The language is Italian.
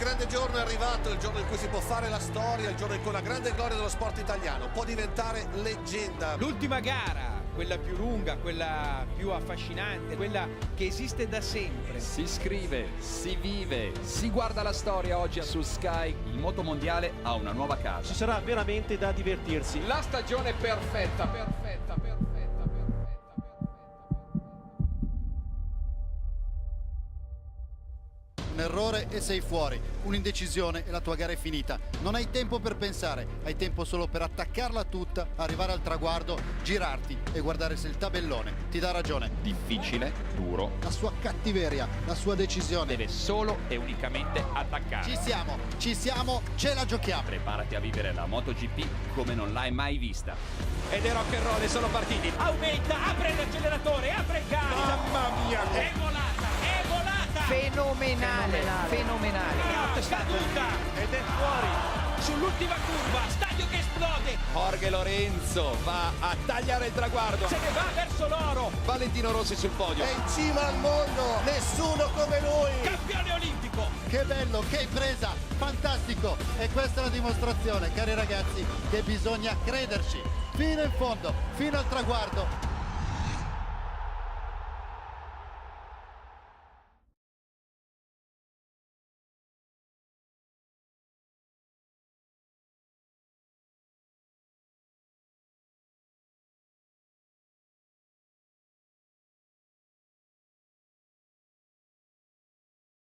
grande giorno è arrivato, il giorno in cui si può fare la storia, il giorno in cui la grande gloria dello sport italiano può diventare leggenda. L'ultima gara, quella più lunga, quella più affascinante, quella che esiste da sempre. Si scrive, si vive, si guarda la storia oggi su Sky. Il motomondiale ha una nuova casa. Ci sarà veramente da divertirsi. La stagione perfetta, perfetta, perfetta. Un errore e sei fuori, un'indecisione e la tua gara è finita. Non hai tempo per pensare, hai tempo solo per attaccarla tutta, arrivare al traguardo, girarti e guardare se il tabellone ti dà ragione. Difficile, duro. La sua cattiveria, la sua decisione. Deve solo e unicamente attaccare. Ci siamo, ce la giochiamo. Preparati a vivere la MotoGP come non l'hai mai vista. Ed è rock and roll e sono partiti. Aumenta, apre l'acceleratore, apre il gas. Mamma mia! È volata, è volata. Fenomenale. Caduta. Ed è fuori. Sull'ultima curva, stadio che esplode. Jorge Lorenzo va a tagliare il traguardo. Se ne va verso l'oro. Valentino Rossi sul podio. È in cima al mondo, nessuno come lui! Campione olimpico. Che bello, che impresa, fantastico! E questa è la dimostrazione, cari ragazzi, che bisogna crederci fino in fondo, fino al traguardo.